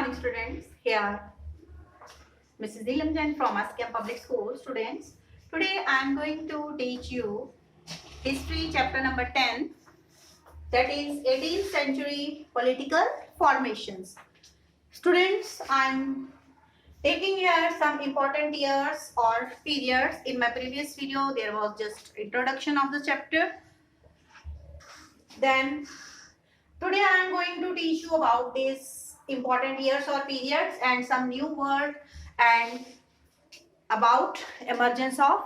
morning, students. Here, Mrs. Nizam from Askem Public School. Students, today I am going to teach you History chapter number 10, that is 18th century political formations. Students, I am taking here some important years or periods. In my previous video, there was just introduction of the chapter. Then today I am going to teach you about these important years or periods and some new word and about emergence of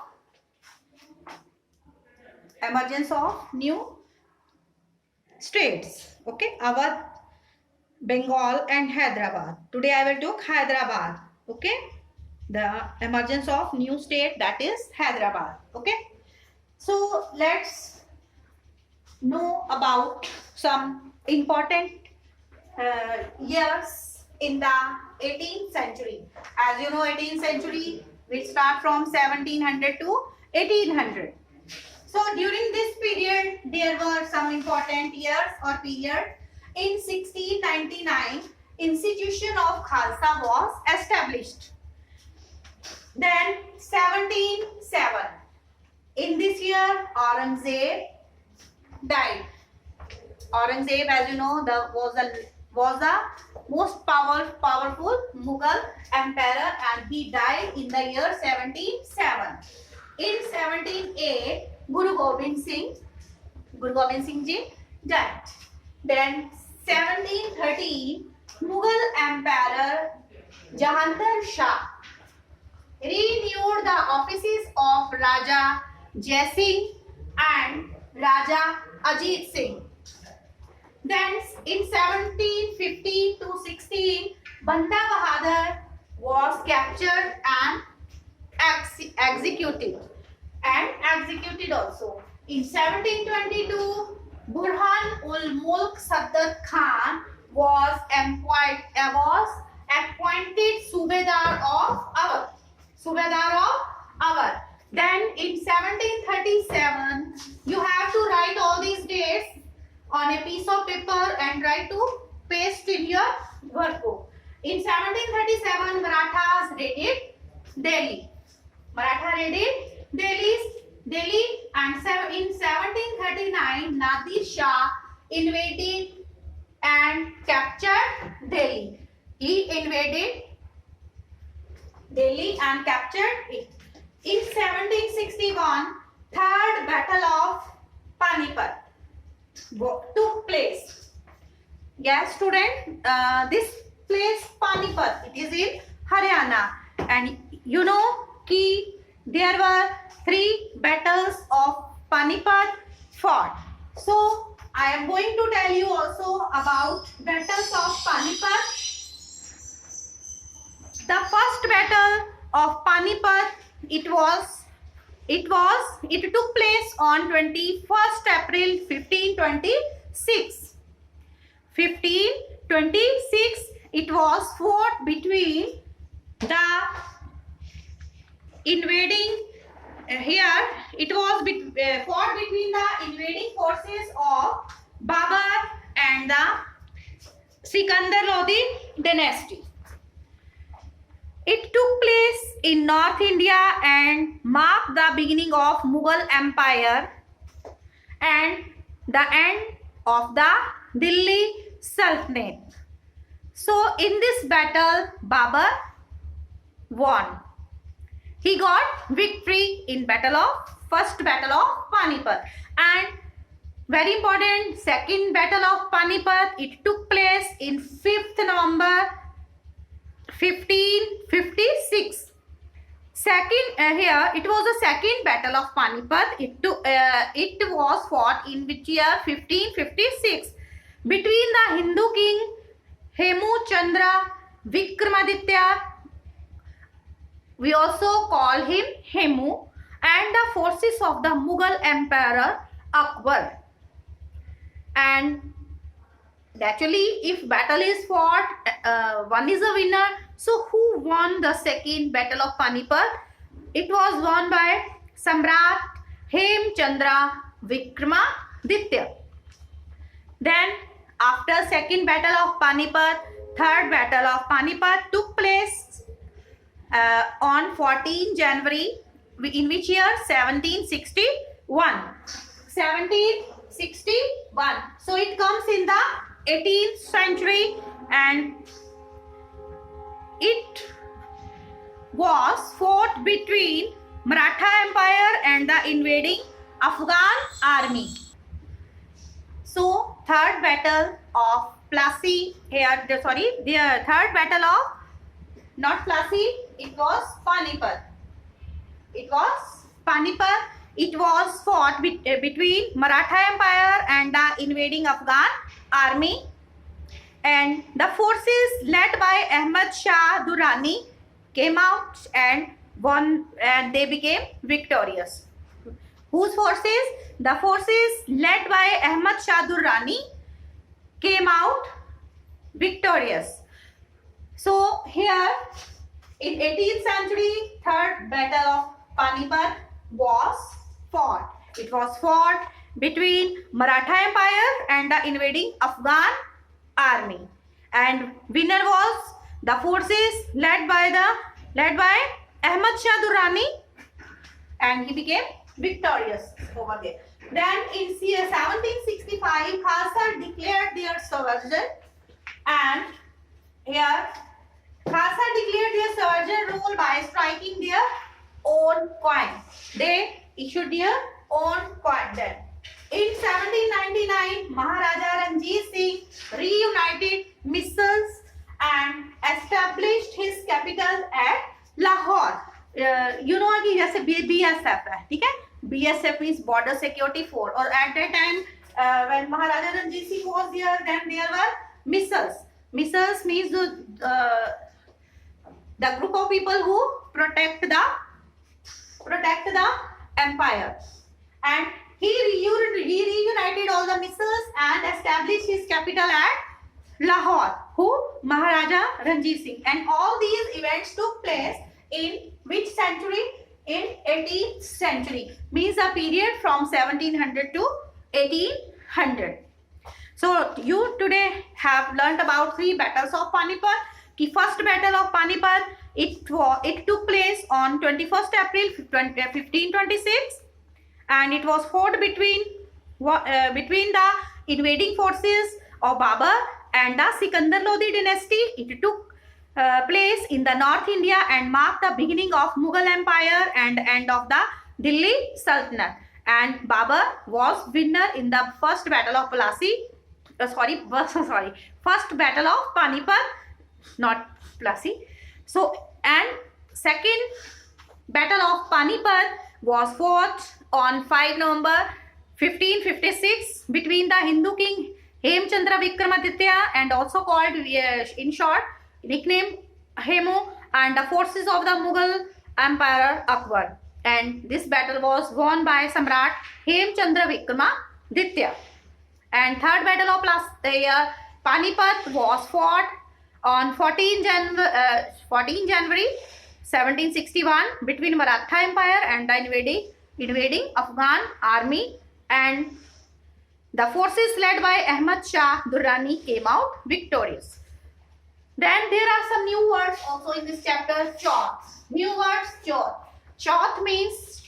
new states. Okay, our Bengal and Hyderabad. Today I will talk Hyderabad. Okay, the emergence of new state, that is Hyderabad. Okay, so let's know about some important years in the 18th century. As you know, 18th century will start from 1700 to 1800. So during this period, there were some important years or period. In 1699, institution of Khalsa was established. Then 1707. In this year, Aurangzeb died. Aurangzeb, as you know, was the most powerful Mughal emperor, and he died in the year 1707. In 1708, Guru Gobind Singh ji died. Then 1713, Mughal emperor Jahandar Shah renewed the offices of Raja Jai Singh and Raja Ajit Singh. Then in 1715 to 16, Banda Bahadur was captured and executed also. In 1722, Burhan ul Mulk Sadr Khan was appointed Subedar of Awadh. Then in 1737, you have to write all these dates on a piece of paper and try to paste in your workbook. In 1737, Marathas raided Delhi. And in 1739, Nadir Shah invaded and captured Delhi. He invaded Delhi and captured it. In 1761, Third Battle of Panipat took place. Yes, student, this place Panipat, it is in Haryana, and you know कि there were 3 battles of Panipat fought. So I am going to tell you also about battles of Panipat. The first battle of Panipat, it took place on 21st April 1526. 1526, it was fought between the invading fought between the invading forces of Babur and the Sikandar Lodi dynasty. It took place in North India and marked the beginning of Mughal Empire and the end of the Delhi Sultanate. So in this battle, Babur won. He got victory in first battle of Panipat, and very important, second battle of Panipat, it took place in 5th November 1556. Here it was the second battle of Panipat. It was fought in which year? 1556, between the Hindu king Hemu Chandra Vikramaditya, we also call him Hemu, and the forces of the Mughal Emperor Akbar. And actually, if battle is fought, one is a winner. So who won the second battle of Panipat? It was won by Samrat Hem Chandra Vikramaditya. Then after second battle of Panipat, Third Battle of Panipat took place on 14 January in which year? 1761. 1761. So it comes in the 18th century and it was fought between Maratha Empire and the invading Afghan army. So third battle of Plassey here, the third battle of, not Plassey, it was Panipat. It was Panipat. It was fought between Maratha Empire and the invading Afghan army, and the forces led by Ahmad Shah Durrani came out and won, and they became victorious. Whose forces? The forces led by Ahmad Shah Durrani came out victorious. So here in 18th century, third battle of Panipat was fought. It was fought between Maratha Empire and the invading Afghan army, and winner was the forces led by Ahmad Shah Durrani, and he became victorious over there. Then in 1765, Khalsa declared their subversion, and here Khalsa declared their subversion rule by striking their own coin. They issued their own coin then. In 1799, Maharaja Ranjit Singh reunited missions and established his capital at Lahore. You know कि जैसे BSF है, ठीक है? BSF means Border Security Force. Or at that time, when Maharaja Ranjit Singh was there, then there were missiles. Missiles means the group of people who protect the empire. And he reunited all the missiles and established his capital at Lahore. Who? Maharaja Ranjit Singh. And all these events took place in which century? In 18th century. Means a period from 1700 to 1800. So you today have learnt about three battles of Panipat. The first battle of Panipat, it took place on 21st April 1526, and it was fought between the invading forces of Babur and the Sikandar Lodi dynasty. It took place in the North India and marked the beginning of Mughal Empire and end of the Delhi Sultanate. And Babur was winner in the first battle of first battle of Panipat, not Plassey. So, and second battle of Panipat was fought on 5 November 1556 between the Hindu king Hemchandra Vikramaditya, and also called in short nicknamed Hemu, and the forces of the Mughal Emperor Akbar. And this battle was won by Samrat Hemchandra Vikramaditya. And third battle of Panipat was fought on 14 January 1761 between Maratha Empire and the invading Afghan army, and the forces led by Ahmad Shah Durrani came out victorious. Then there are some new words also in this chapter. Chauth. New words. Chauth. Chauth means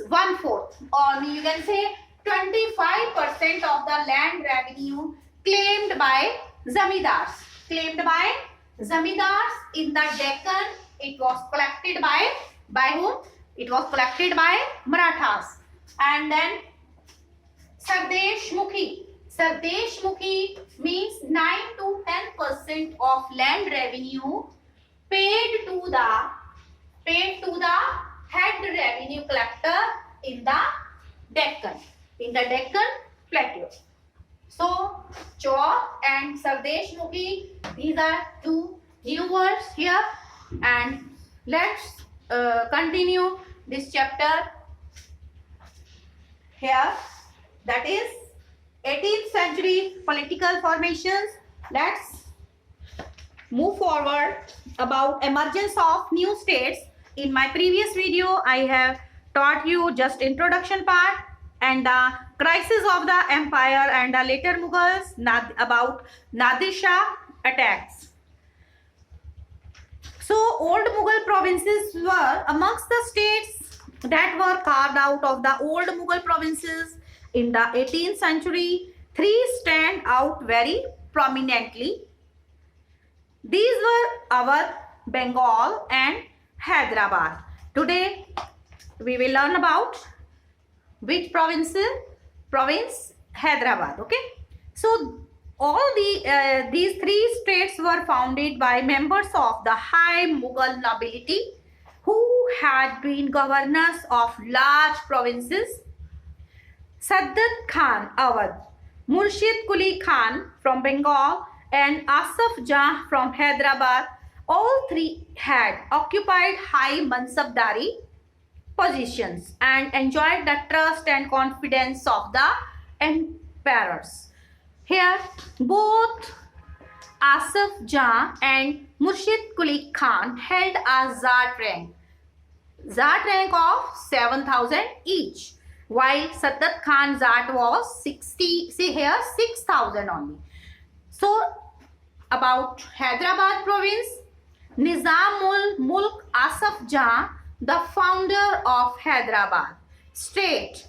1/4, or you can say 25% of the land revenue claimed by zamindars. Claimed by zamindars in the Deccan. It was collected by whom? It was collected by Marathas. And then Sardesh Mukhi. Sardesh Mukhi means 9 to 10% of land revenue paid to the head revenue collector in the Deccan plateau. So Chauth and Sardesh Mukhi, these are two new words here, and let's continue this chapter here, that is 18th century political formations. Let's move forward about emergence of new states. In my previous video, I have taught you just introduction part. and the crisis of the empire and the later Mughals, about Nadir Shah attacks. So old Mughal provinces were amongst the states that were carved out of the old Mughal provinces in the 18th century. Three stand out very prominently. These were our Bengal and Hyderabad. Today we will learn about which province Hyderabad. Okay, so all these three states were founded by members of the high Mughal nobility who had been governors of large provinces. Saddat Khan Awadh, Murshid Quli Khan from Bengal, and Asaf Jah from Hyderabad, all three had occupied high mansabdari positions and enjoyed the trust and confidence of the emperors. Here, both Asaf Jah and Murshid Quli Khan held a Zat rank of 7,000 each, while Saddat Khan Zat was 6,000 only. So, about Hyderabad province, Nizam Mulk Asaf Jah, the founder of Hyderabad state,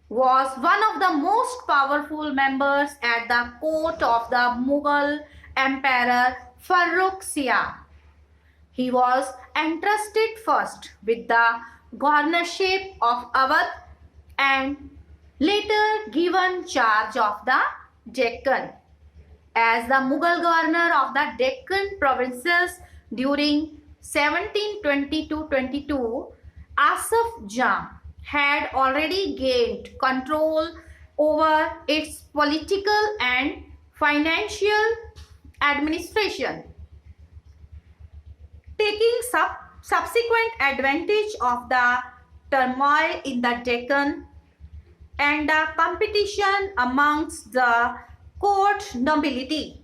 was one of the most powerful members at the court of the Mughal Emperor Farrukh Shah. He was entrusted first with the governorship of Awadh and later given charge of the Deccan. As the Mughal governor of the Deccan provinces during 1720-22, Asaf Jah had already gained control over its political and financial administration. Taking subsequent advantage of the turmoil in the Deccan and the competition amongst the court nobility,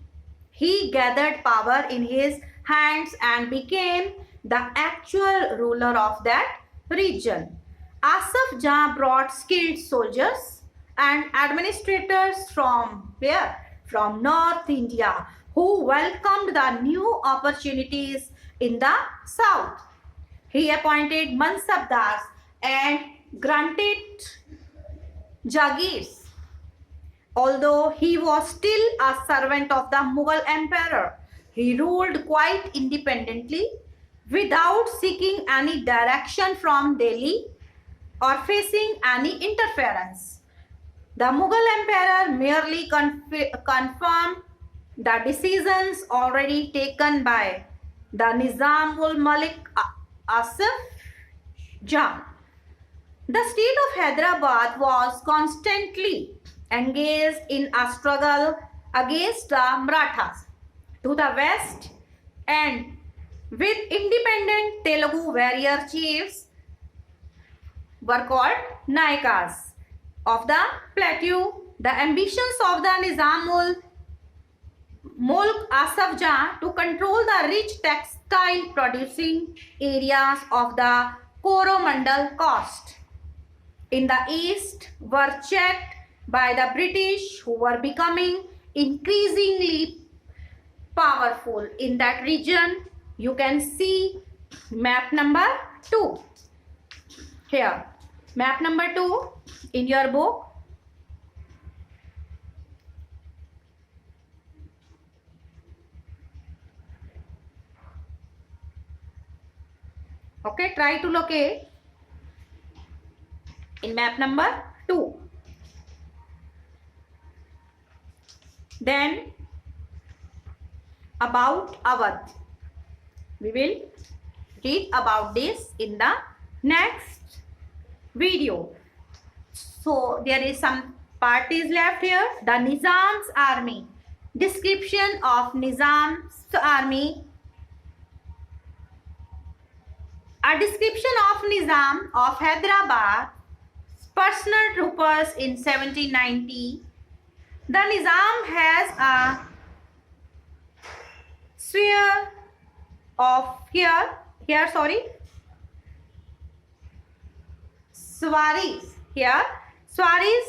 he gathered power in his hands and became the actual ruler of that region. Asaf Jah brought skilled soldiers and administrators from where? From North India, who welcomed the new opportunities in the south. He appointed mansabdars and granted jagirs. Although he was still a servant of the Mughal emperor, he ruled quite independently without seeking any direction from Delhi or facing any interference. The Mughal emperor merely confirmed the decisions already taken by the Nizam Malik Asaf Jah. The state of Hyderabad was constantly engaged in a struggle against the Marathas to the west, and with independent Telugu warrior chiefs were called Nayakas of the plateau. The ambitions of the Nizam Mulk Asaf Jah to control the rich textile producing areas of the Coromandel coast in the east were checked by the British, who were becoming increasingly powerful in that region. You can see map number 2 here. Map number 2 in your book. Okay, try to locate in map number 2. Then about Awadh. We will read about this in the next video. So there is some part is left here. The Nizam's army. Description of Nizam's army. A description of Nizam of Hyderabad personal troopers in 1790. The Nizam has a sphere of swaris. here swaris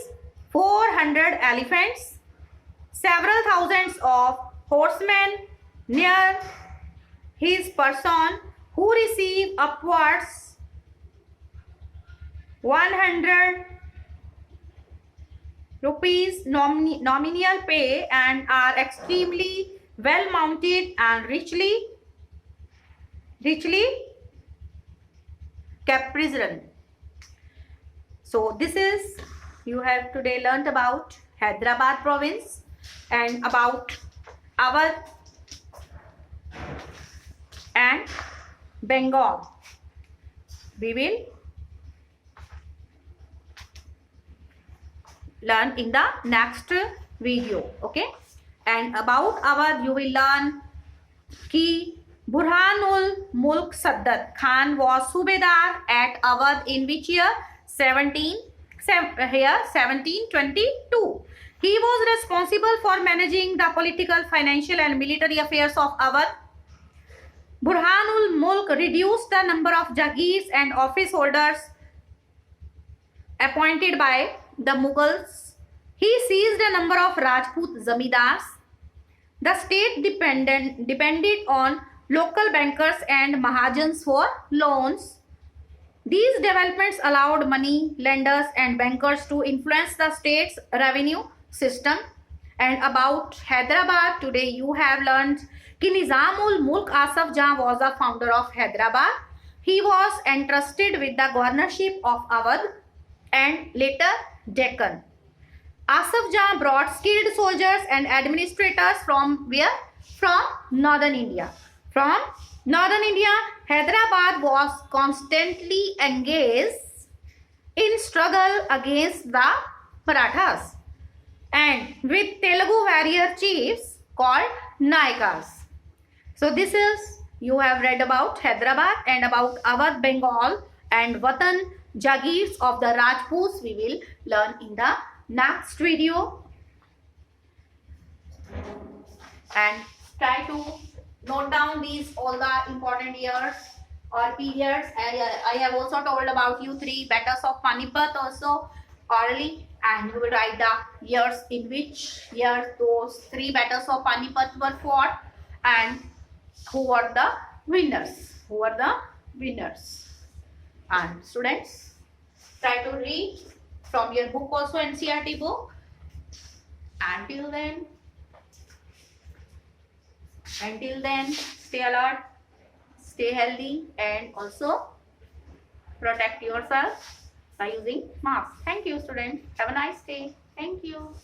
400 elephants, several thousands of horsemen near his person, who receive upwards 100 rupees nominal pay and are extremely well mounted and richly caparisoned. So this is, you have today learnt about Hyderabad province and about Awadh and Bengal. We will learn in the next video. Okay, and about Awadh you will learn ki Burhanul Mulk Saddat Khan was Subedar at Awadh in which year? 1722. He was responsible for managing the political, financial and military affairs of Awadh. Burhanul Mulk reduced the number of Jagirs and office holders appointed by the Mughals. He seized a number of Rajput zamindars. The state depended on local bankers and Mahajans for loans. These developments allowed money lenders and bankers to influence the state's revenue system. And about Hyderabad, today you have learned कि Nizamul Mulk Asaf Jah was the founder of Hyderabad. He was entrusted with the governorship of Awadh and later Deccan. Asaf Jah brought skilled soldiers and administrators from where? From northern India. From northern India, Hyderabad was constantly engaged in struggle against the Marathas and with Telugu warrior chiefs called Nayakas. So this is, you have read about Hyderabad and about Awadh, Bengal and Watan Jagirs of the Rajputs. We will learn in the next video. And try to note down these all the important years or periods. I have also told about you 3 battles of Panipat also orally, and you will write the years in which year those 3 battles of Panipat were fought and who were the winners. And students, try to read from your book also, NCERT book. Until then, stay alert, stay healthy and also protect yourself by using mask. Thank you, students. Have a nice day. Thank you.